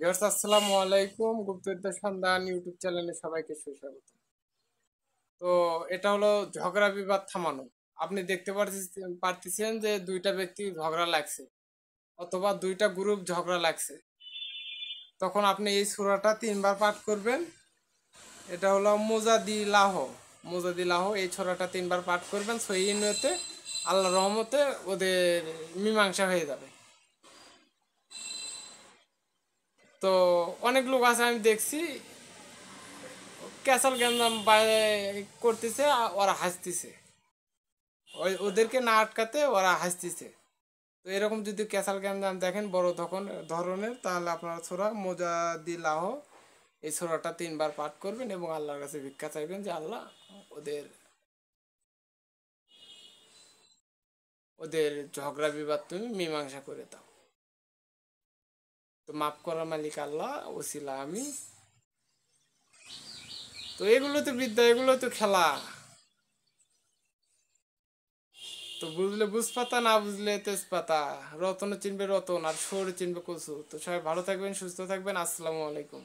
Viewers আসসালামু আলাইকুম, গুপ্তবিদ্যা সন্ধান ইউটিউব চ্যানেলে সবাইকে সুস্বাগত। তো এটা হলো ঝগড়া বিবাদ থামানো। আপনি দেখতে পারতেছেন যে দুইটা ব্যক্তি ঝগড়া লাগছে অথবা দুইটা গ্রুপ ঝগড়া লাগছে। তখন আপনি এই সূরাটা 3 বার পাঠ করবেন। এটা হলো মুজাদিলাহ। এই সূরাটা 3 বার পাঠ করবেন সহিহ নিয়তে। আল্লাহর রহমতে ওদের মীমাংসা হয়ে যাবে। তো অনেক লোক আছে আমি দেখছি ক্যাসাল গ্যান্দাম করতেছে, ওরা হাসতেছে, ওদেরকে না আটকাতে ওরা হাসতেছে। তো এরকম যদি ক্যাসাল গ্যান্দাম দেখেন বড় ধরনের, তাহলে আপনারা সূরা মুজাদিলাহ এই সূরাটা 3 বার পাঠ করবেন এবং আল্লাহর কাছে ভিক্ষা চাইবেন যে আল্লাহ ওদের ওদের ঝগড়া বিবাদ তুমি মীমাংসা করে দাও। তো মাফ করার মালিক আল্লাহ, ওসিলা আমি। তো এগুলো তো বিদ্যা, এগুলো তো খেলা। তো বুঝলে বুঝপাতা, না বুঝলে তেজপাতা। রতন চিনবে রতন আর সর চিনবে কচু। তো সবাই ভালো থাকবেন, সুস্থ থাকবেন। আসসালামু আলাইকুম।